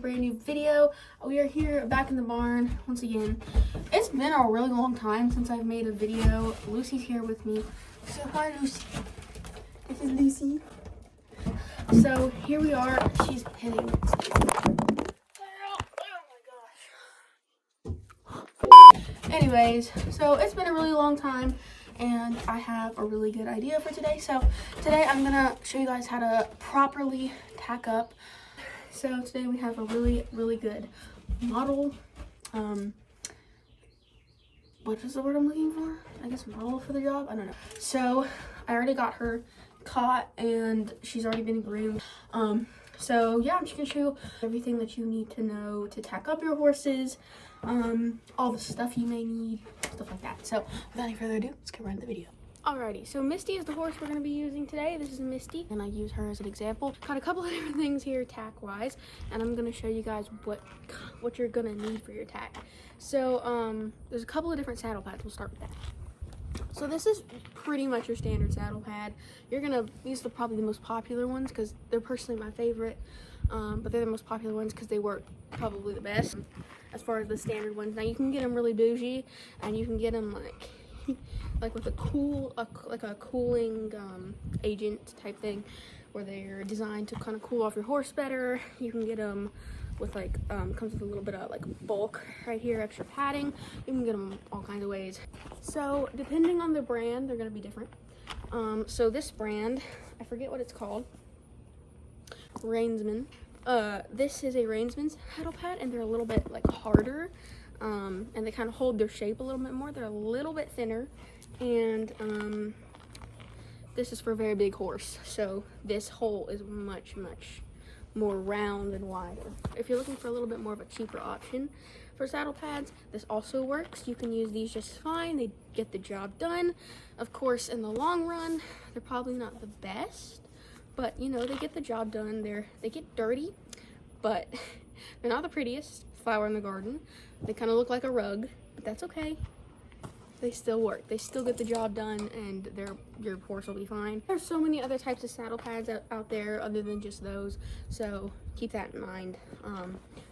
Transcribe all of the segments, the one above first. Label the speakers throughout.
Speaker 1: brand new video. We are here back in the barn once again. It's been a really long time since I've made a video. Lucy's here with me. So hi, Lucy. This is Lucy. So here we are. She's pitting. Oh my gosh. Anyways, so it's been a really long time and I have a really good idea for today. So today I'm gonna show you guys how to properly tack up. So today we have a really good model. What is the word I'm looking for? I guess model for the job. I don't know. So I already got her caught and she's already been groomed. So yeah, I'm just gonna show you everything that you need to know to tack up your horses, all the stuff you may need, stuff like that. So without any further ado, let's get right into the video. Alrighty, so Misty is the horse we're going to be using today. This is Misty, and I use her as an example. Got a couple of different things here tack-wise, and I'm going to show you guys what you're going to need for your tack. So, there's a couple of different saddle pads. We'll start with that. So this is pretty much your standard saddle pad. These are probably the most popular ones because they're personally my favorite, but they're the most popular ones because they work probably the best as far as the standard ones. Now, you can get them really bougie, and you can get them like with a cooling agent type thing where they're designed to kind of cool off your horse better. You can get them with comes with a little bit of bulk right here, extra padding. You can get them all kinds of ways. So depending on the brand, they're going to be different. So this brand, I forget what it's called, Reinsman. This is a Reinsman saddle pad, and they're a little bit harder. And they kind of hold their shape a little bit more. They're a little bit thinner, and this is for a very big horse. So this hole is much more round and wider. If you're looking for a little bit more of a cheaper option for saddle pads, this also works. You can use these just fine. They get the job done. Of course, in the long run, they're probably not the best, but you know, they get the job done. They get dirty, but they're not the prettiest flower in the garden. They kind of look like a rug, but that's okay. They still work. They still get the job done, and your horse will be fine. There's so many other types of saddle pads out there other than just those, so keep that in mind.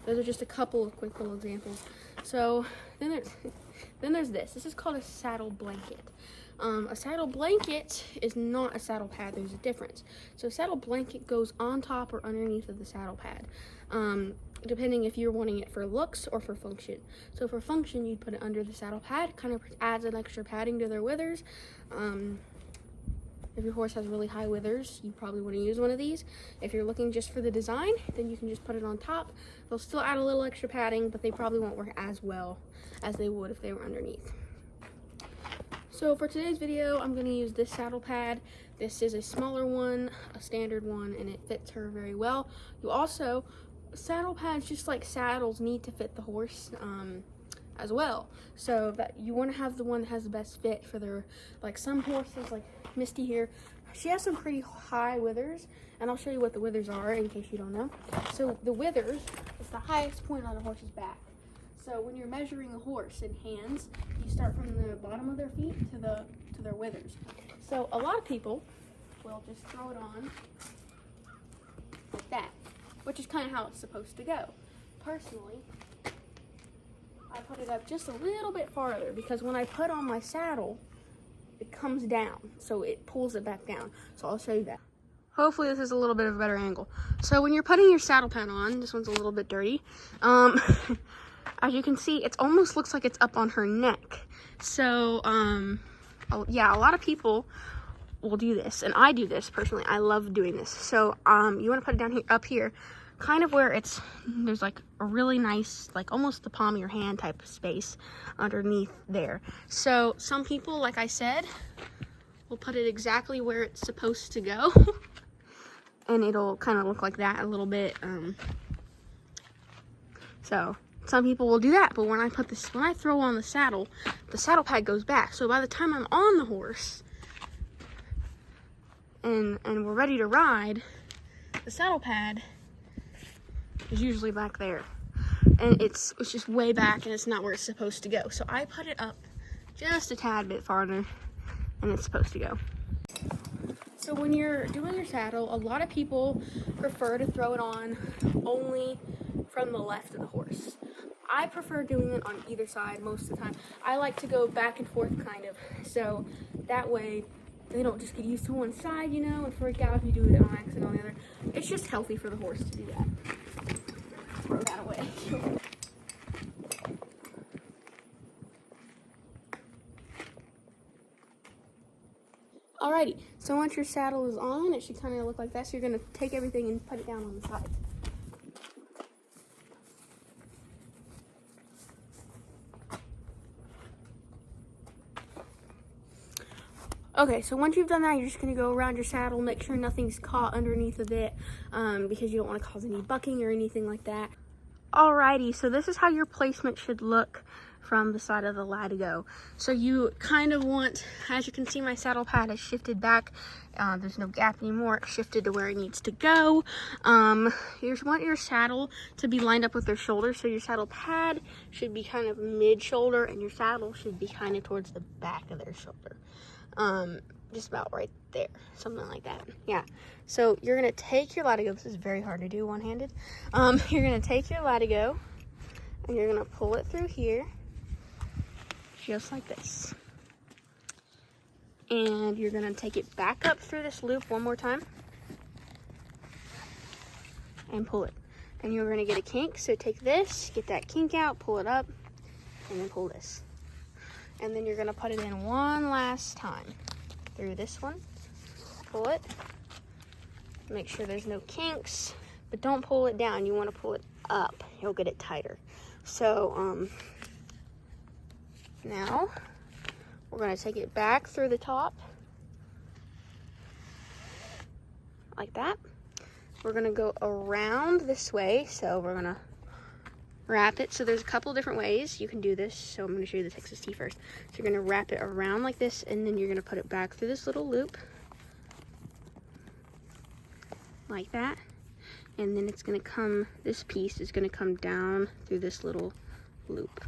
Speaker 1: Those are just a couple of quick little examples. So then there's this. This is called a saddle blanket. A saddle blanket is not a saddle pad. There's a difference. So a saddle blanket goes on top or underneath of the saddle pad, depending if you're wanting it for looks or for function. So for function, you'd put it under the saddle pad, kind of adds an extra padding to their withers. If your horse has really high withers, you probably want to use one of these. If you're looking just for the design, then you can just put it on top. They'll still add a little extra padding, but they probably won't work as well as they would if they were underneath. So for today's video, I'm going to use this saddle pad. This is a smaller one, a standard one, and it fits her very well. You also, saddle pads, just like saddles, need to fit the horse as well. So that you want to have the one that has the best fit for their, some horses, like Misty here, she has some pretty high withers, and I'll show you what the withers are in case you don't know. So the withers is the highest point on a horse's back. So when you're measuring a horse in hands, you start from the bottom of their feet to their withers. So a lot of people will just throw it on like that, which is kind of how it's supposed to go. Personally, I put it up just a little bit farther because when I put on my saddle, it comes down, so it pulls it back down. So I'll show you that. Hopefully this is a little bit of a better angle. So when you're putting your saddle pad on, this one's a little bit dirty. As you can see, it almost looks like it's up on her neck. So, yeah, a lot of people will do this, and I do this personally. I love doing this. So, you want to put it down here, up here, kind of where there's a really nice, almost the palm of your hand type of space underneath there. So, some people, like I said, will put it exactly where it's supposed to go, and it'll kind of look like that a little bit. So some people will do that, but when I throw on the saddle pad goes back. So by the time I'm on the horse and we're ready to ride, the saddle pad is usually back there. And it's just way back, and it's not where it's supposed to go. So I put it up just a tad bit farther, and it's supposed to go. So when you're doing your saddle, a lot of people prefer to throw it on only from the left of the horse. I prefer doing it on either side most of the time. I like to go back and forth kind of, so that way they don't just get used to one side, you know, and freak out if you do it on accident on the other. It's just healthy for the horse to do that. Throw that away. Alrighty, so once your saddle is on, it should kind of look like that. So you're going to take everything and put it down on the side. Okay, so once you've done that, you're just going to go around your saddle, make sure nothing's caught underneath of it, because you don't want to cause any bucking or anything like that. Alrighty, so this is how your placement should look from the side of the Latigo. So you kind of want, as you can see, my saddle pad is shifted back. There's no gap anymore. It's shifted to where it needs to go. You want your saddle to be lined up with their shoulders. So your saddle pad should be kind of mid-shoulder, and your saddle should be kind of towards the back of their shoulder. Just about right there, something like that. Yeah, so you're gonna take your Latigo. This is very hard to do one-handed. You're gonna take your Latigo and you're gonna pull it through here, just like this. And you're gonna take it back up through this loop one more time and pull it. And you're gonna get a kink, so take this, get that kink out, pull it up, and then pull this. And then you're gonna put it in one last time through this one. Pull it. Make sure there's no kinks, but don't pull it down. You wanna pull it up. You'll get it tighter. So now we're gonna take it back through the top like that. We're gonna go around this way. So we're gonna wrap it. So there's a couple different ways you can do this. So I'm going to show you the Texas T first. So you're going to wrap it around like this, and then you're going to put it back through this little loop like that. And then it's going to come, this piece is going to come down through this little loop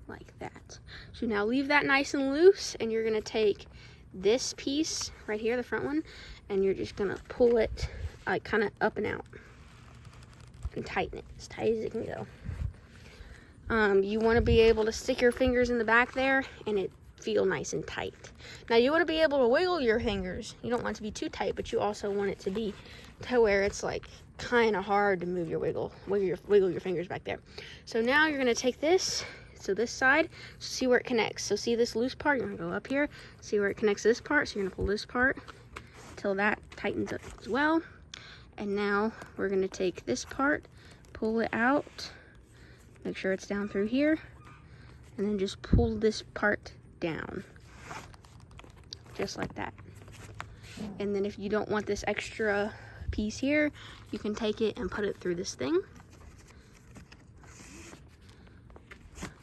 Speaker 1: like that. So now leave that nice and loose, and you're going to take this piece right here, the front one, and you're just going to pull it like kind of up and out. And tighten it as tight as it can go. You want to be able to stick your fingers in the back there and it feel nice and tight. Now you want to be able to wiggle your fingers. You don't want it to be too tight, but you also want it to be to where it's like kind of hard to move your wiggle your fingers back there. So now you're going to take this, so this side, see where it connects. So see this loose part, you're going to go up here, see where it connects to this part. So you're going to pull this part until that tightens up as well. And now we're going to take this part, pull it out, make sure it's down through here, and then just pull this part down, just like that. And then if you don't want this extra piece here, you can take it and put it through this thing,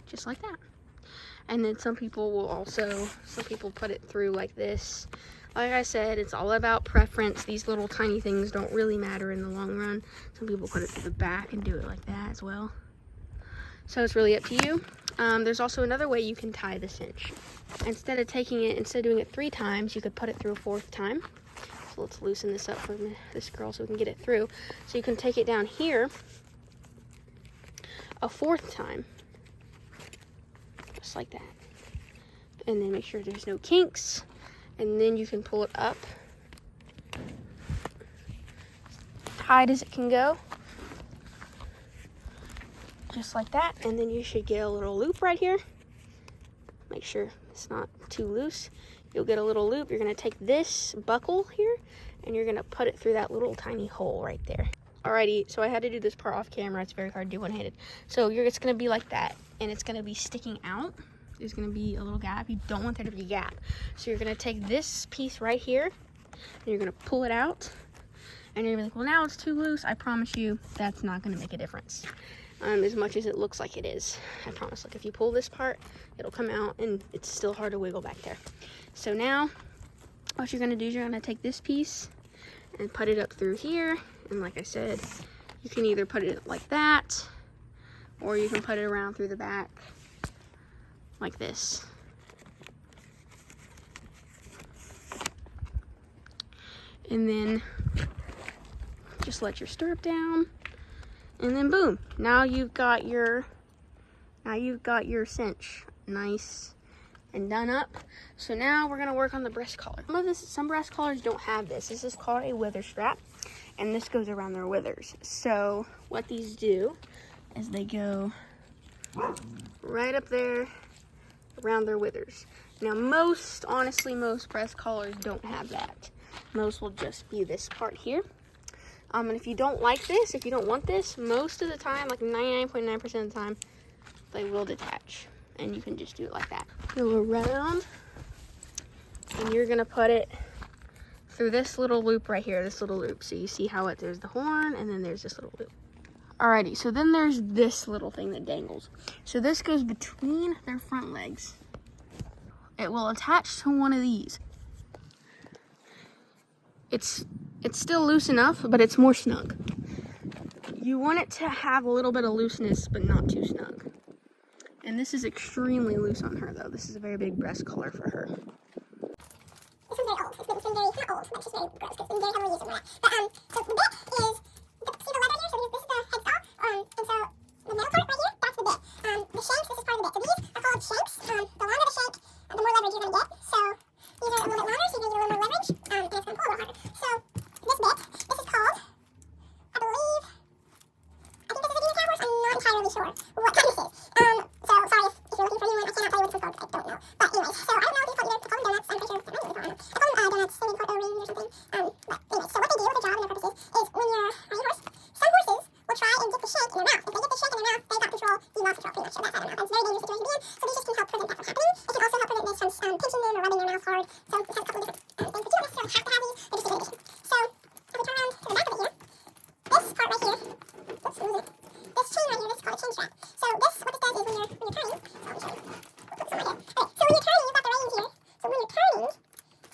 Speaker 1: just like that. And then some people put it through like this. Like I said, it's all about preference. These little tiny things don't really matter in the long run. Some people put it to the back and do it like that as well. So it's really up to you. There's also another way you can tie the cinch. Instead of doing it 3 times, you could put it through a 4th time. So let's loosen this up for this girl so we can get it through. So you can take it down here a 4th time, just like that. And then make sure there's no kinks. And then you can pull it up tight as it can go, just like that. And then you should get a little loop right here. Make sure it's not too loose. You'll get a little loop. You're going to take this buckle here and you're going to put it through that little tiny hole right there. Alrighty, so I had to do this part off camera. It's very hard to do one-handed. So it's going to be like that, and it's going to be sticking out. There's going to be a little gap. You don't want there to be a gap. So you're going to take this piece right here, and you're going to pull it out. And you're going to be like, well, now it's too loose. I promise you that's not going to make a difference. As much as it looks like it is. I promise. Look, if you pull this part, it'll come out, and it's still hard to wiggle back there. So now, what you're going to do is you're going to take this piece and put it up through here. And like I said, you can either put it like that, or you can put it around through the back. Like this. And then just let your stirrup down And then boom, now you've got your cinch nice and done up. So now we're gonna work on the breast collar. Some breast collars don't have this. This is called a wither strap, and this goes around their withers. So what these do is they go right up there around their withers. Now honestly, most breast collars don't have that. Most will just be this part here. And if you don't like this, if you don't want this, most of the time, like 99.9% of the time, they will detach. And you can just do it like that. Go around, and you're gonna put it through this little loop right here, this little loop. So you see how there's the horn, and then there's this little loop. Alrighty, so then there's this little thing that dangles. So this goes between their front legs. It will attach to one of these. It's still loose enough, but it's more snug. You want it to have a little bit of looseness, but not too snug. And this is extremely loose on her, though. This is a very big breast collar for her.
Speaker 2: This one's very old. It's been very, not old, but it's just very gross, because it's been very heavily used and whatnot. But, so the bit is, see the leather here? So this is the headstock. And so the metal part right here, that's the bit. The shanks, this is part of the bit. So these are called shanks. The longer the shank, the more leverage you're going to get. So these are a little bit longer, so you're going to get a little more leverage, and it's going to pull a little harder. So this bit, this is called, I believe this is a Venus horse. I'm not entirely sure what kind this is. So sorry if you're looking for a new one. I cannot tell you what this is called. I don't know. But anyways, so I don't know if these called either. I call them donuts. I'm pretty sure I call them donuts. Maybe called O-rings or something. But anyways, so what they do, their job and their purposes is when you're riding a horse, some horses will try and get the shank in their mouth. If they get the shank in their mouth, they got control. You lost control pretty much. So that's how their mouth. It's a very dangerous situation to be in. So these just can help prevent that from happening. It can also help prevent this from pinching them or rubbing their mouth hard. So it has a couple of different things. But you don't necessarily have to have these. They're just a good addition. So if we turn around to the back of it here, this part right here, oops, lose it. This chain right here, this is called a chain strap. So this, what this does is when you're turning, so let me show you. Oops, right here. Okay, so when you're turning, you've got the reins here. So when you're turning,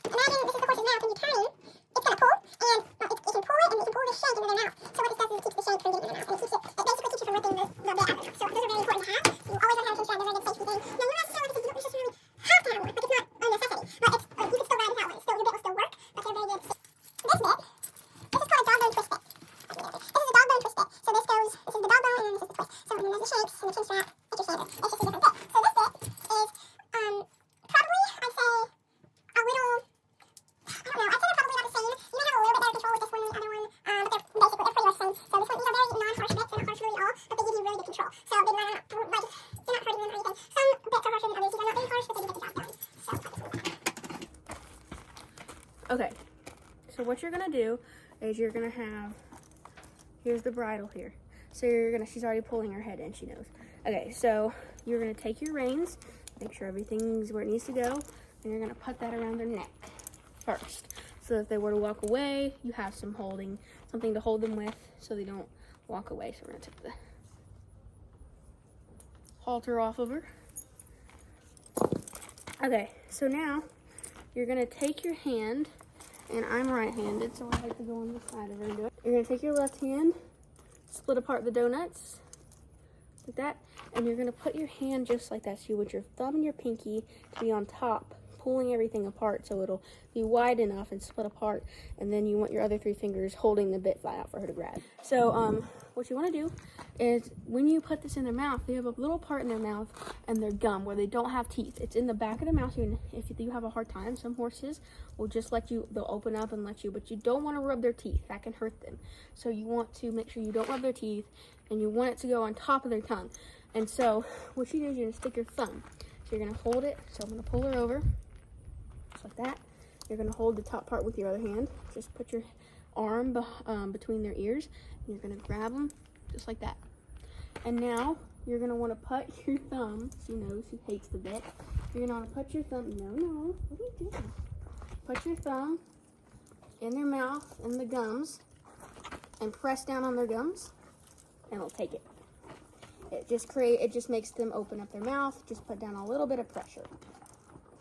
Speaker 2: imagine this is the horse's mouth. When you're turning, it's going to pull, and it can pull it, and it can pull this shank into their mouth. So what this does is it keeps the shank from getting in their mouth. And it basically keeps you from ripping the bit out of their mouth. So those are very important to have. You always want to have a chain strap. They're a very good safety thing. Now, you're not necessarily, you don't necessarily have to have one. Like, it's not a necessity. But it's, you can still ride without one. Still, your bit will still work, but they're very good. This bit, this is called a dog bone twist bit. This is a dog bone twist bit. So this is the dog bone, and then this is the twist. So when there's the shanks and the chin strap, it's your standard. It's just a different bit. So this bit is probably, I'd say, a little, I don't know, I'd say they're probably about the same. You might have a little bit better control with this one than the other one, but they're pretty much the same. So these are very non-harsh bits. They're not harsh really at all, but they give you really good control. So they're not hurting them or anything. Some bits are harsher than others. These are not very harsh, but they do get the job done. So
Speaker 1: Okay, so what you're gonna do is you're gonna have, here's the bridle here. So she's already pulling her head in, she knows. Okay, so you're gonna take your reins, make sure everything's where it needs to go, and you're gonna put that around their neck first. So if they were to walk away, you have something to hold them with so they don't walk away. So we're gonna take the halter off of her. Okay, so now you're gonna take your hand, and I'm right-handed, so I like to go on the side of her and do it. You're gonna take your left hand, split apart the donuts, like that, and you're gonna put your hand just like that. So you want your thumb and your pinky to be on top, pulling everything apart so it'll be wide enough and split apart, and then you want your other three fingers holding the bit flat out for her to grab. So what you want to do is when you put this in their mouth, they have a little part in their mouth and their gum where they don't have teeth. It's in the back of their mouth. If you have a hard time, some horses will just they'll open up and let you, but you don't want to rub their teeth. That can hurt them. So you want to make sure you don't rub their teeth, and you want it to go on top of their tongue. And so what you do is you're going to stick your thumb. So you're going to hold it. So I'm going to pull her over, just like that. You're going to hold the top part with your other hand. Just put your arm between their ears, and you're going to grab them just like that. And now you're going to want to put your thumb, she knows she hates the bit. You're going to want to put your thumb, no, what are you doing? Put your thumb in their mouth, in the gums, and press down on their gums, and it'll take it. It just makes them open up their mouth. Just put down a little bit of pressure.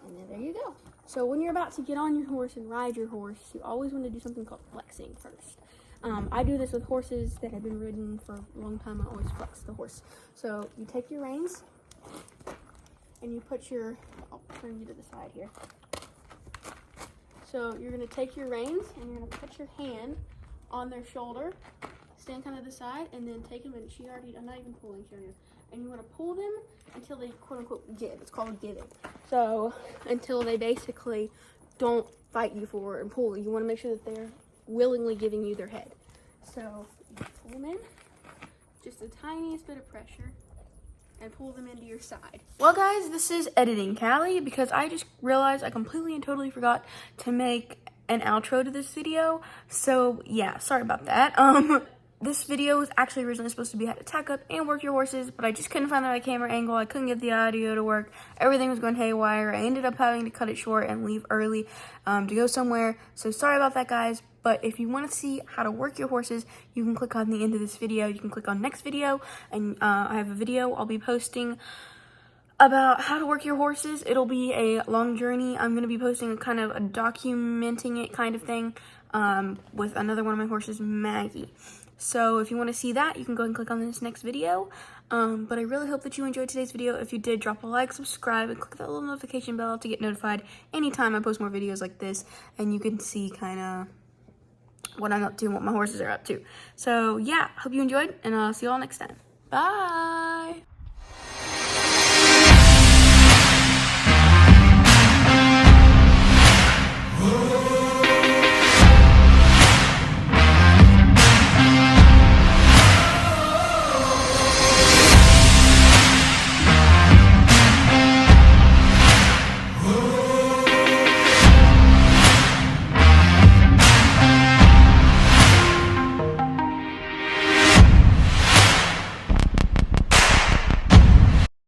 Speaker 1: And then there you go. So when you're about to get on your horse and ride your horse, you always want to do something called flexing first. I do this with horses that have been ridden for a long time. I always flex the horse. So you take your reins and you put I'll turn you to the side here. So you're going to take your reins and you're going to put your hand on their shoulder stand kind of the side, and then take them, and I'm not even pulling, show you. And you want to pull them until they quote unquote give. It's called giving. So until they basically don't fight you for it and pull. You want to make sure that they're willingly giving you their head. So you pull them in, just the tiniest bit of pressure, and pull them into your side. Well guys, this is editing Callie, because I just realized I completely and totally forgot to make an outro to this video. So yeah, sorry about that. This video was actually originally supposed to be how to tack up and work your horses, but I just couldn't find the right camera angle. I couldn't get the audio to work. Everything was going haywire. I ended up having to cut it short and leave early to go somewhere. So sorry about that, guys. But if you want to see how to work your horses, you can click on the end of this video. You can click on next video, and I have a video I'll be posting about how to work your horses. It'll be a long journey. I'm going to be posting a kind of a documenting it kind of thing with another one of my horses, Maggie. So if you want to see that, you can go and click on this next video. But I really hope that you enjoyed today's video. If you did, drop a like, subscribe, and click that little notification bell to get notified anytime I post more videos like this. And you can see kind of what I'm up to and what my horses are up to. So yeah, hope you enjoyed, and I'll see you all next time. Bye!